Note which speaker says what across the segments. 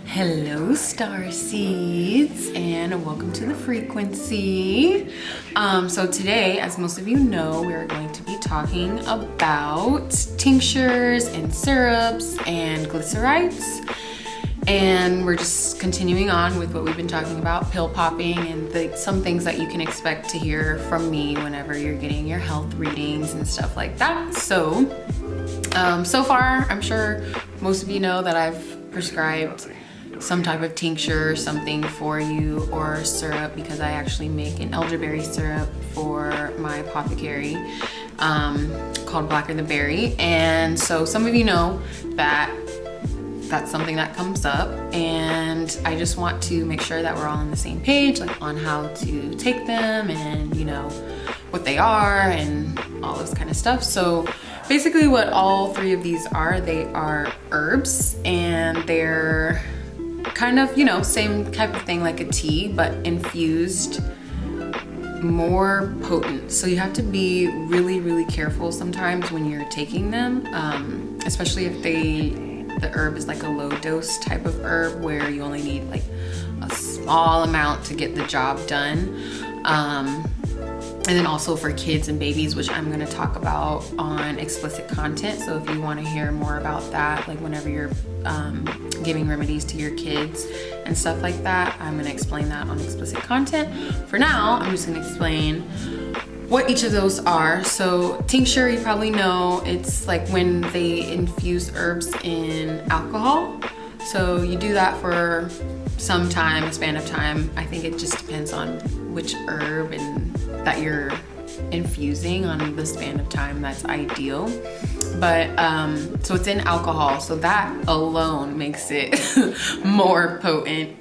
Speaker 1: Hello star seeds and welcome to the frequency. So today, as most of you know, we are going to be talking about tinctures and syrups and glycerites, and we're just continuing on with what we've been talking about, pill popping, and some things that you can expect to hear from me whenever you're getting your health readings and stuff like that. So far, I'm sure most of you know that I've prescribed some type of tincture, something for you, or syrup, because I actually make an elderberry syrup for my apothecary called Blacker the Berry. And so some of you know that that's something that comes up, and I just want to make sure that we're all on the same page, like on how to take them and what they are and all this kind of stuff. So basically what all three of these are, they are herbs, and they're kind of, same type of thing like a tea, but infused, more potent. So you have to be really, really careful sometimes when you're taking them, especially if the herb is like a low dose type of herb where you only need like a small amount to get the job done. And then also for kids and babies, which I'm going to talk about on explicit content. So if you want to hear more about that, like whenever you're giving remedies to your kids and stuff like that, I'm going to explain that on explicit content. For now, I'm just going to explain what each of those are. So tincture, you probably know, it's like when they infuse herbs in alcohol. So you do that for some time, a span of time. I think it just depends on which herb and that you're infusing on the span of time that's ideal. But so it's in alcohol, so that alone makes it more potent.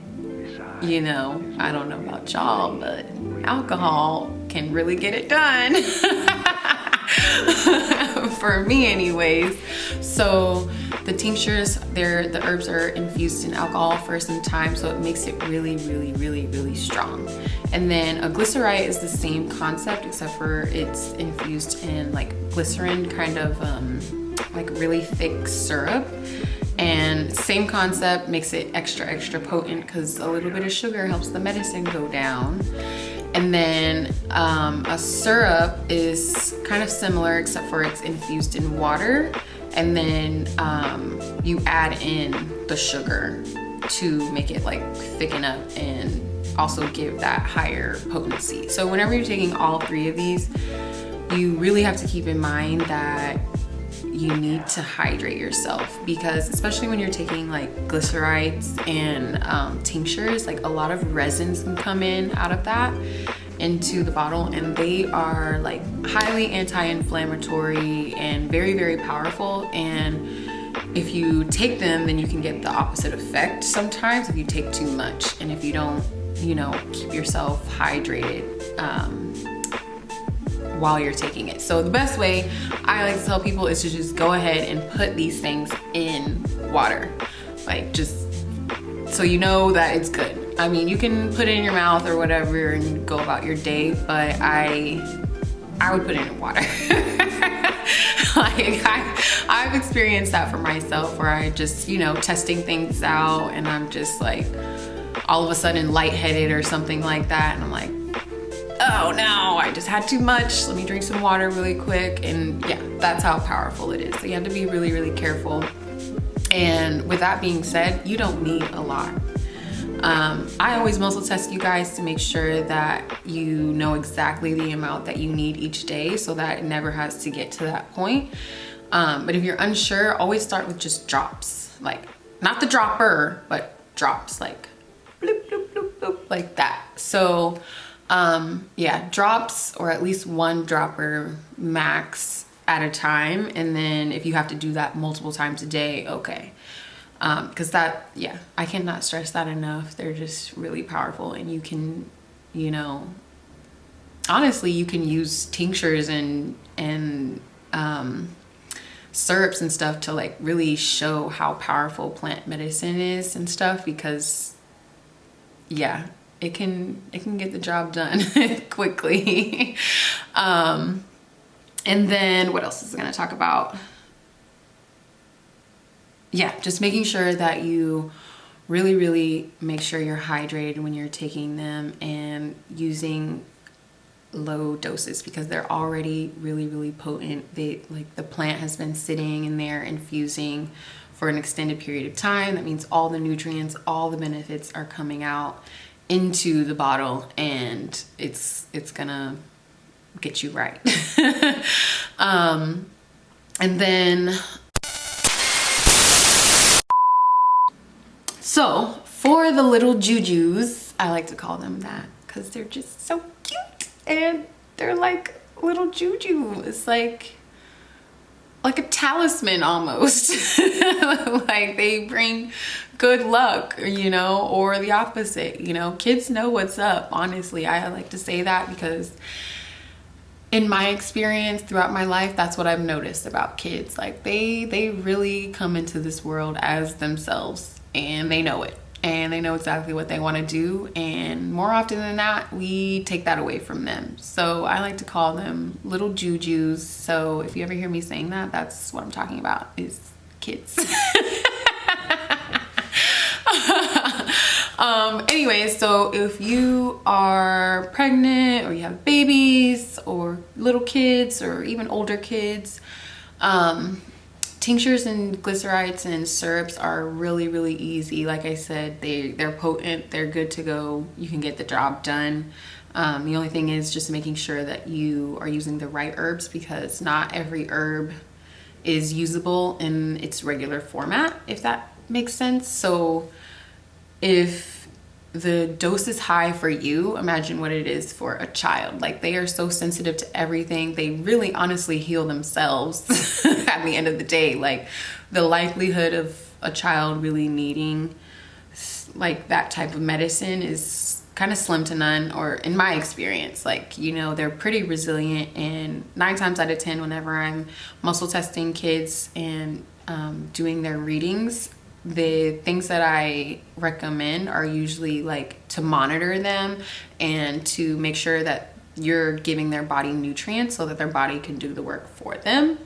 Speaker 1: I don't know about y'all, but alcohol can really get it done. For me anyways. So the tinctures, the herbs are infused in alcohol for some time, so it makes it really, really, really, really strong. And then a glycerite is the same concept, except for it's infused in like glycerin, kind of like really thick syrup. And same concept, makes it extra, extra potent because a little bit of sugar helps the medicine go down. And then a syrup is kind of similar, except for it's infused in water. And then you add in the sugar to make it like thicken up and also give that higher potency. So whenever you're taking all three of these, you really have to keep in mind that you need to hydrate yourself, because especially when you're taking like glycerites and tinctures, like a lot of resins can come in out of that into the bottle, and they are like highly anti-inflammatory and very, very powerful. And if you take them, then you can get the opposite effect sometimes if you take too much, and if you don't keep yourself hydrated while you're taking it. So the best way I like to tell people is to just go ahead and put these things in water, like just so you know that it's good. I mean, you can put it in your mouth or whatever and go about your day, but I would put it in water. Like I've experienced that for myself, where I just, testing things out, and I'm just like all of a sudden lightheaded or something like that, and I'm like, oh no, I just had too much. Let me drink some water really quick. And yeah, that's how powerful it is. So you have to be really, really careful. And with that being said, you don't need a lot. I always muscle test you guys to make sure that you know exactly the amount that you need each day, so that it never has to get to that point. But if you're unsure, always start with just drops, like not the dropper, but drops, like bloop, bloop, bloop, bloop, like that. So yeah, drops, or at least one dropper max at a time. And then if you have to do that multiple times a day, okay. Because that, yeah, I cannot stress that enough. They're just really powerful, and you can, honestly, you can use tinctures and syrups and stuff to like really show how powerful plant medicine is and stuff, because yeah, it can get the job done quickly. And then what else is it going to talk about? yeah, just making sure that you really, really make sure you're hydrated when you're taking them, and using low doses because they're already really, really potent. They, like, the plant has been sitting in there infusing for an extended period of time. That means all the nutrients, all the benefits are coming out into the bottle, and it's gonna get you right. And then, so for the little jujus, I like to call them that because they're just so cute, and they're like little juju. It's like a talisman almost. Like, they bring good luck, you know, or the opposite, you know. Kids know what's up. Honestly, I like to say that because in my experience throughout my life, that's what I've noticed about kids. Like, they really come into this world as themselves, and they know it, and they know exactly what they want to do, and more often than not, we take that away from them. So I like to call them little jujus. So if you ever hear me saying that, that's what I'm talking about, is kids. Anyways, so if you are pregnant, or you have babies, or little kids, or even older kids, tinctures and glycerites and syrups are really, really easy. Like I said, they're potent, they're good to go, you can get the job done. The only thing is just making sure that you are using the right herbs, because not every herb is usable in its regular format, if that makes sense. So if the dose is high for you, imagine what it is for a child. Like, they are so sensitive to everything. They really honestly heal themselves at the end of the day. Like, the likelihood of a child really needing like that type of medicine is kind of slim to none, or in my experience. Like, you know, they're pretty resilient, and 9 times out of 10 whenever I'm muscle testing kids and doing their readings, the things that I recommend are usually like to monitor them and to make sure that you're giving their body nutrients so that their body can do the work for them.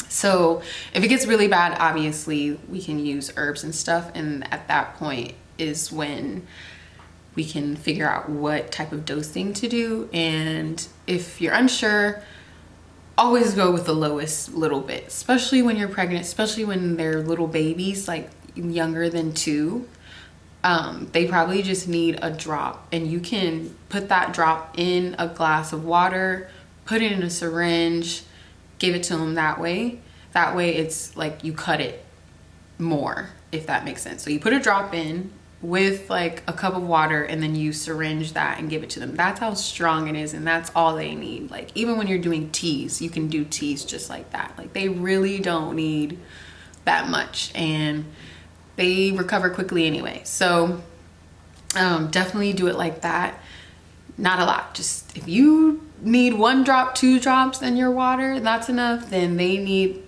Speaker 1: So if it gets really bad, obviously we can use herbs and stuff, and at that point is when we can figure out what type of dosing to do. And if you're unsure, always go with the lowest little bit, especially when you're pregnant, especially when they're little babies, like younger than 2. They probably just need a drop, and you can put that drop in a glass of water, put it in a syringe, give it to them that way. That way it's like you cut it more, if that makes sense. So you put a drop in with like a cup of water, and then you syringe that and give it to them. That's how strong it is, and that's all they need. Like, even when you're doing teas, you can do teas just like that. Like, they really don't need that much, and they recover quickly anyway. So definitely do it like that. Not a lot. Just if you need 1 drop, 2 drops in your water, that's enough. Then they need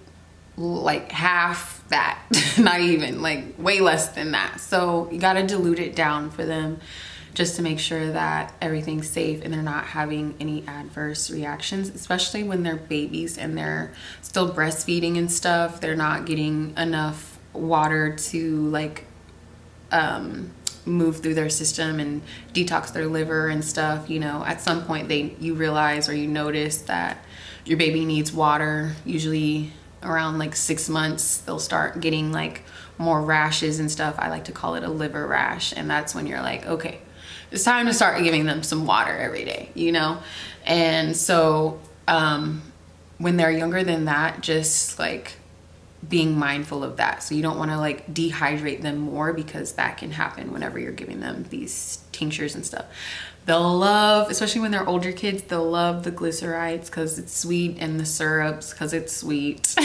Speaker 1: like half that, not even, like way less than that. So you got to dilute it down for them, just to make sure that everything's safe and they're not having any adverse reactions, especially when they're babies and they're still breastfeeding and stuff. They're not getting enough water to like move through their system and detox their liver and stuff. You know, at some point you realize, or you notice that your baby needs water. Usually around like 6 months, they'll start getting like more rashes and stuff. I like to call it a liver rash, and that's when you're like, okay, it's time to start giving them some water every day, you know. And so when they're younger than that, just like being mindful of that. So you don't want to like dehydrate them more, because that can happen whenever you're giving them these tinctures and stuff. They'll love, especially when they're older kids, they'll love the glycerites because it's sweet, and the syrups because it's sweet.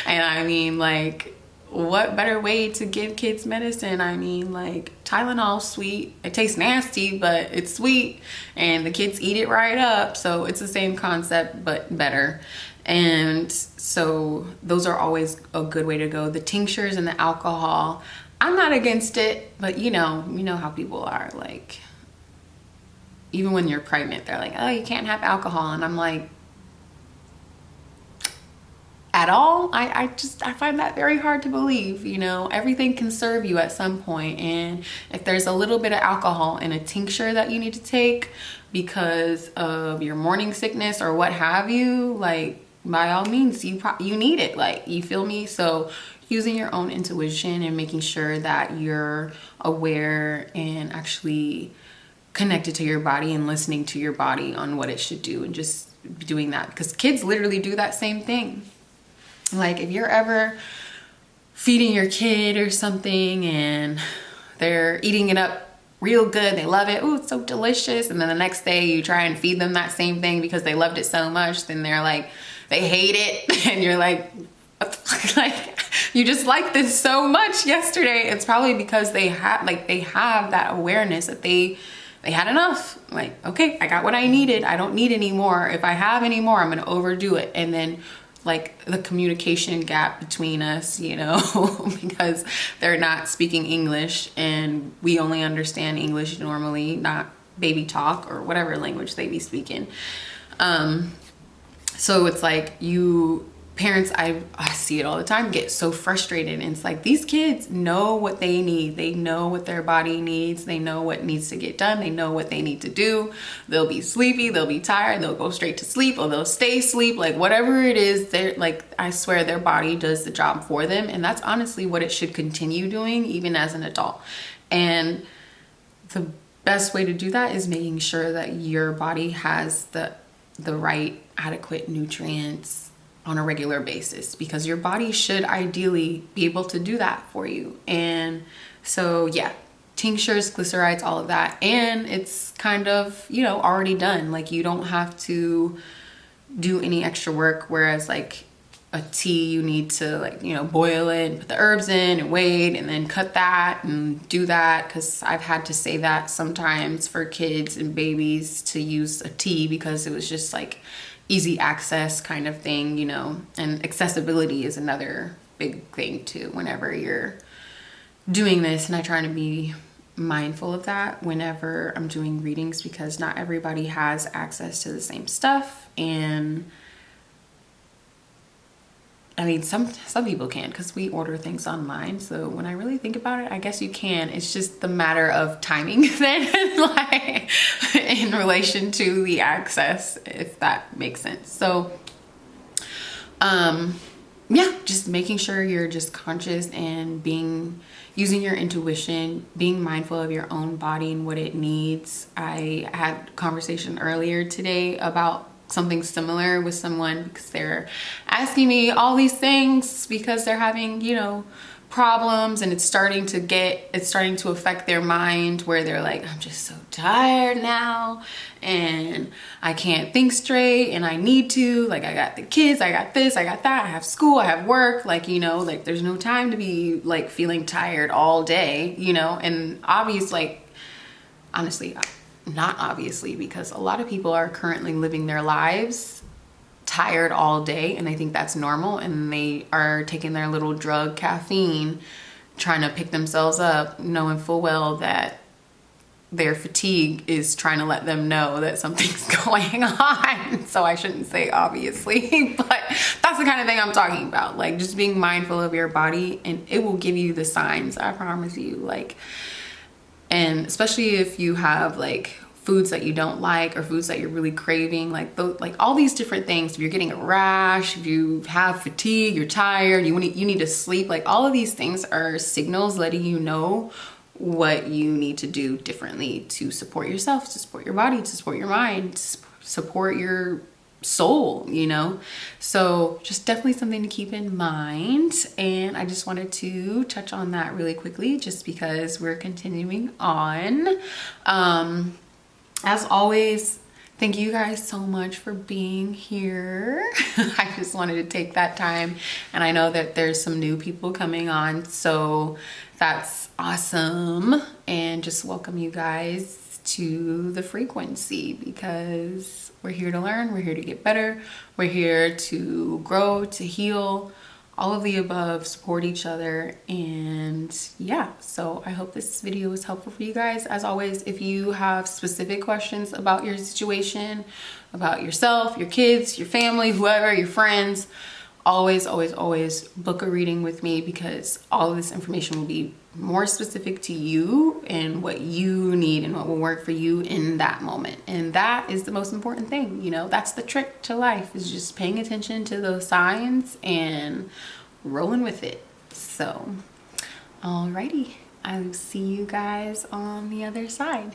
Speaker 1: And I mean, like, what better way to give kids medicine? I mean, like, Tylenol's sweet. It tastes nasty, but it's sweet, and the kids eat it right up. So it's the same concept, but better. And so those are always a good way to go. The tinctures and the alcohol, I'm not against it, but you know how people are. Like, even when you're pregnant, they're like, oh, you can't have alcohol. And I'm like, at all. I find that very hard to believe. You know, everything can serve you at some point, and if there's a little bit of alcohol in a tincture that you need to take because of your morning sickness or what have you, like, by all means, you need it. Like, you feel me? So using your own intuition and making sure that you're aware and actually connected to your body and listening to your body on what it should do, and just doing that, because kids literally do that same thing. Like, if you're ever feeding your kid or something and they're eating it up real good, they love it, oh, it's so delicious, and then the next day you try and feed them that same thing because they loved it so much, then they're like, they hate it, and you're like, what the fuck? Like, you just liked this so much yesterday. It's probably because they have that awareness that they had enough. Like, okay, I got what I needed, I don't need any more. If I have any more, I'm gonna overdo it. And then, like, the communication gap between us, you know, because they're not speaking English and we only understand English normally, not baby talk or whatever language they be speaking. So it's like, you parents, I see it all the time, get so frustrated, and it's like, these kids know what they need. They know what their body needs. They know what needs to get done. They know what they need to do. They'll be sleepy, they'll be tired, they'll go straight to sleep, or they'll stay asleep, like, whatever it is, they're like, I swear their body does the job for them, and that's honestly what it should continue doing even as an adult. And the best way to do that is making sure that your body has the right adequate nutrients on a regular basis, because your body should ideally be able to do that for you. And so, yeah, tinctures, glycerides, all of that. And it's kind of, you know, already done. Like, you don't have to do any extra work. Whereas, like, a tea, you need to, like, you know, boil it, put the herbs in and wait, and then cut that and do that. Because I've had to say that sometimes for kids and babies to use a tea, because it was just like easy access kind of thing, you know. And accessibility is another big thing too whenever you're doing this, and I try to be mindful of that whenever I'm doing readings, because not everybody has access to the same stuff. And I mean, some people can, because we order things online. So when I really think about it, I guess you can. It's just the matter of timing then, like, in relation to the access, if that makes sense. So, yeah, just making sure you're just conscious and using your intuition, being mindful of your own body and what it needs. I had a conversation earlier today about something similar with someone, because they're asking me all these things because they're having, you know, problems, and it's starting to affect their mind, where they're like, I'm just so tired now and I can't think straight, and I need to, like, I got the kids, I got this, I got that, I have school, I have work, like, you know, like, there's no time to be like feeling tired all day, you know. And honestly, not obviously, because a lot of people are currently living their lives tired all day, and they think that's normal, and they are taking their little drug caffeine, trying to pick themselves up, knowing full well that their fatigue is trying to let them know that something's going on. So I shouldn't say obviously, but that's the kind of thing I'm talking about. Like, just being mindful of your body, and it will give you the signs, I promise you. Like, and especially if you have like foods that you don't like, or foods that you're really craving, like all these different things. If you're getting a rash, if you have fatigue, you're tired, you need to sleep, like, all of these things are signals letting you know what you need to do differently to support yourself, to support your body, to support your mind, to support your soul, you know. So just definitely something to keep in mind. And I just wanted to touch on that really quickly, just because we're continuing on. As always, thank you guys so much for being here. I just wanted to take that time, and I know that there's some new people coming on, so that's awesome. And just welcome you guys to the frequency, because we're here to learn, we're here to get better, we're here to grow, to heal, all of the above, support each other. And yeah, so I hope this video was helpful for you guys. As always, if you have specific questions about your situation, about yourself, your kids, your family, whoever, your friends, always, always, always book a reading with me, because all of this information will be more specific to you and what you need and what will work for you in that moment. And that is the most important thing, you know. That's the trick to life, is just paying attention to those signs and rolling with it. So alrighty, I will see you guys on the other side.